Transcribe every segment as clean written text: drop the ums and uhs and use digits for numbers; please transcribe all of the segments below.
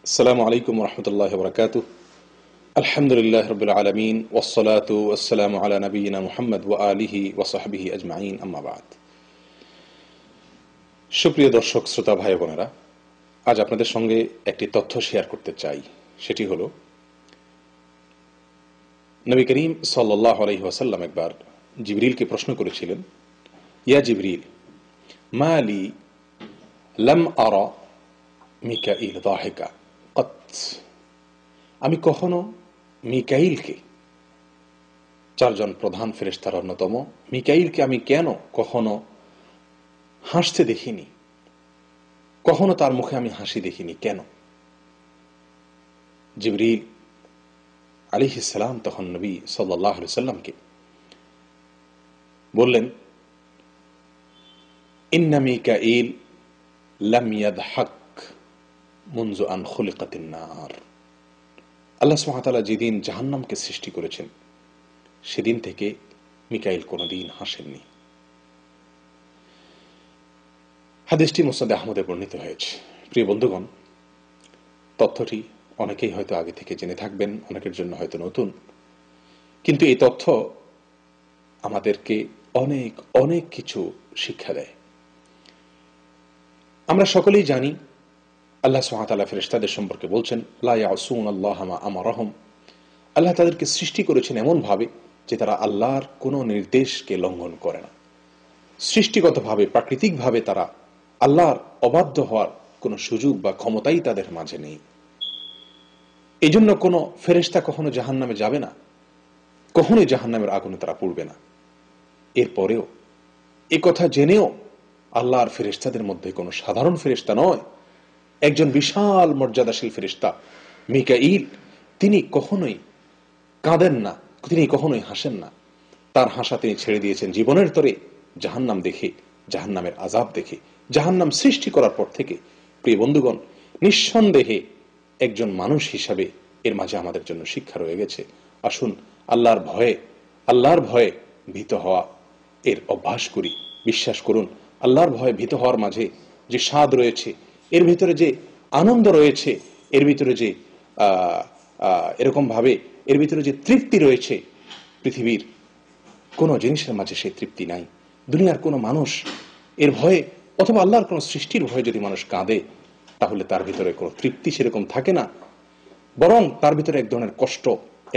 আসসালামু আলাইকুম রহমতুল্লাহ বরকাতুহ। আলহামদুলিল্লাহ রবিল আলমিন ওয়াসসালাতু ওয়াসসালামু আলা নবিয়িনা মুহাম্মদ ওয়া আলিহি ওয়া সাহবিহি আজমাইন, আম্মা বাদ। সুপ্রিয় দর্শক শ্রোতা ভাই বোনেরা, আজ আপনাদের সঙ্গে একটি তথ্য শেয়ার করতে চাই। সেটি হল, নবী করিম সাল্লাল্লাহু আলাইহি ওয়াসাল্লাম একবার জিবরিলকে প্রশ্ন করেছিলেন, ইয়া জিবরিল, মা লি লাম আরা মিকাইল দাহিকা কত। আমি কখনো মিকাইলকে, চারজন প্রধান ফেরেশতার অন্যতম মিকাইলকে আমি কেন কখনো হাসতে দেখিনি, কখনো তার মুখে আমি হাসি দেখিনি কেন? জিবরিল আলাইহিস সালাম তখন নবী সাল্লাল্লাহু আলাইহি সাল্লামকে বললেন, ইন্না মিকাইল লাম ইয়াদহাক মুনযু আন খুলিকাতিন নার। আল্লাহ সুবহানাহু ওয়া তাআলা যেদিন জাহান্নামকে সৃষ্টি করেছেন সেদিন থেকে মিকাইল কোনদিন হাসেননি। হাদিসটি মুসনাদ আহমদে বর্ণিত হয়েছে। প্রিয় বন্ধুগণ, তথ্যটি অনেকেই হয়তো আগে থেকে জেনে থাকবেন, অনেকের জন্য হয়তো নতুন, কিন্তু এই তথ্য আমাদেরকে অনেক অনেক কিছু শিক্ষা দেয়। আমরা সকলেই জানি আল্লাহ সুবহানাহু ওয়া তাআলা ফেরেশতাদের সম্পর্কে বলছেন, লা ইয়াসুনাল্লাহা মা আমারাহুম। আল্লাহ তাদেরকে সৃষ্টি করেছেন এমন ভাবে যে তারা আল্লাহর কোনো নির্দেশকে লঙ্ঘন করে না। সৃষ্টিগতভাবে, প্রাকৃতিকভাবে তারা আল্লাহর অবাধ্য হওয়ার কোনো সুযোগ বা ক্ষমতাই তাদের মাঝে নেই। এই জন্য কোনো ফেরেশতা কখনো জাহান্নামে যাবে না, কখনোই জাহান্নামের আগুনে তারা পড়বে না। এরপরেও এ কথা জেনেও আল্লাহর ফেরেশতাদের মধ্যে কোনো সাধারণ ফেরেশতা নয়, একজন বিশাল মর্যাদাশীল ফেরেশতা মিকাইল, তিনি কখনোই কাঁদেন না, তিনি কখনোই হাসেন না। তার হাসা তিনি ছেড়ে দিয়েছেন জীবনের তরে জাহান্নাম দেখে, জাহান্নামের আযাব দেখে, জাহান্নাম সৃষ্টি করার পর থেকে। প্রিয় বন্ধুগণ, নিঃসন্দেহে একজন মানুষ হিসাবে এর মাঝে আমাদের জন্য শিক্ষা রয়ে গেছে। আসুন আল্লাহর ভয়ে ভীত হওয়া এর অভ্যাস করি। বিশ্বাস করুন, আল্লাহর ভয়ে ভীত হওয়ার মাঝে যে স্বাদ রয়েছে, এর ভিতরে যে আনন্দ রয়েছে, এর ভিতরে যে এরকম ভাবে এর ভিতরে যে তৃপ্তি রয়েছে, পৃথিবীর কোনো জিনিসের মাঝে সেই তৃপ্তি নাই। দুনিয়ার কোনো মানুষ এর ভয়ে অথবা আল্লাহর কোনো সৃষ্টির ভয়ে যদি মানুষ কাঁদে, তাহলে তার ভিতরে কোনো তৃপ্তি সেরকম থাকে না, বরং তার ভিতরে এক ধরনের কষ্ট,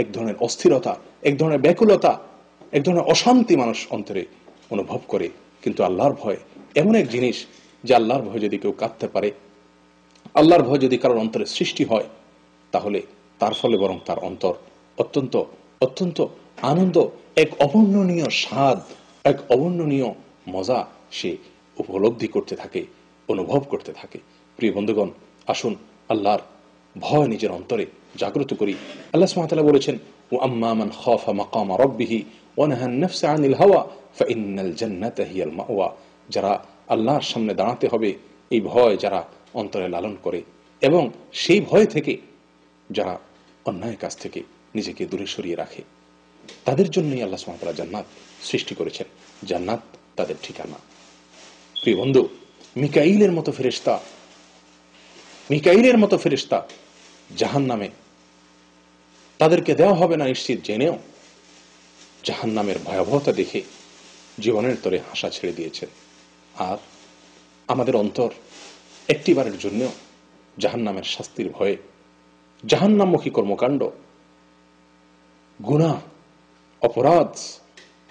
এক ধরনের অস্থিরতা, এক ধরনের ব্যাকুলতা, এক ধরনের অশান্তি মানুষ অন্তরে অনুভব করে। কিন্তু আল্লাহর ভয় এমন এক জিনিস যে আল্লাহর ভয় যদি কেউ কাঁদতে পারে, আল্লাহর ভয় যদি কারোর অন্তরে সৃষ্টি হয়, তাহলে তার ফলে বরং তার অন্তর অত্যন্ত অত্যন্ত আনন্দ, এক অবর্ণনীয় স্বাদ, এক অবর্ণনীয় মজা সে উপলব্ধি করতে থাকে, অনুভব করতে থাকে। প্রিয় বন্ধুগণ, আসুন আল্লাহর ভয় নিজের অন্তরে জাগ্রত করি। আল্লাহ সুবহানাহু ওয়া তাআলা বলেছেন, ওয়া আম্মা মান খাফা মাকামা রাব্বিহি ওয়া নাহান নাফসা আনিল হাওয়া ফাইন্নাল জান্নাতা হিয়াল মাওয়া। যারা আল্লাহর সামনে দাঁড়াতে হবে, এই ভয় যারা অন্তরে লালন করে এবং সেই ভয় থেকে যারা অন্যায় কাজ থেকে নিজেকে দূরে সরিয়ে রাখে, তাদের জন্যই আল্লাহ সুবহানাহু ওয়া তাআলা জান্নাত সৃষ্টি করেছেন। জান্নাত তাদের ঠিকানা। প্রিয় বন্ধু, মিকাইলের মতো ফেরেশতা জাহান্নামে তাদেরকে দেওয়া হবে না নিশ্চিত জেনেও জাহান্নামের ভয়াবহতা দেখে জীবনের তরে হাসা ছেড়ে দিয়েছেন। আর আমাদের অন্তর একটিবারের জন্য জাহান্নামের শাস্তির ভয়ে, জাহান্নামমুখী কর্মকাণ্ড, গুনাহ, অপরাধ,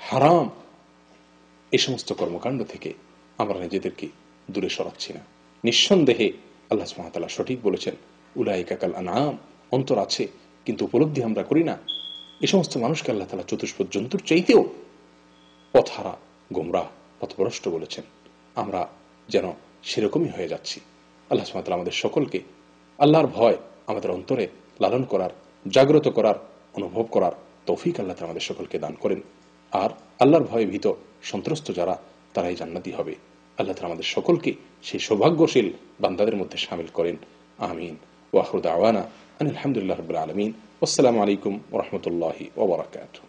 হারাম, এই সমস্ত কর্মকাণ্ড থেকে আমরা নিজেদেরকে দূরে সরাচ্ছি না। নিঃসন্দেহে আল্লাহ সুবহানাহু ওয়া তাআলা সঠিক বলেছেন, উলাইকা কাল আনআম। অন্তর আছে কিন্তু উপলব্ধি আমরা করি না। এই সমস্ত মানুষকে আল্লাহ তাআলা চতুষ্পদ জন্তুর চাইতেও পথহারা, গোমরাহ, পথভ্রষ্ট বলেছেন। আমরা যেন সেরকমই হয়ে যাচ্ছি। আল্লাহ সুবহানাহু ওয়া তাআলা আমাদের সকলকে আল্লাহর ভয় আমাদের অন্তরে লালন করার, জাগ্রত করার, অনুভব করার তৌফিক আল্লাহ তাআলা আমাদের সকলকে দান করেন। আর আল্লাহর ভয়ে ভীত সন্ত্রস্ত যারা, তারাই জান্নাতি হবে। আল্লাহ তাআলা আমাদের সকলকে সেই সৌভাগ্যশীল বান্দাদের মধ্যে শামিল করেন। আমিন। ওয়া আখিরু দাওয়ানা আনিল হামদুলিল্লাহি রাব্বিল আলামিন। আসসালামু আলাইকুম ওয়া রাহমাতুল্লাহি ওয়া বারাকাতুহু।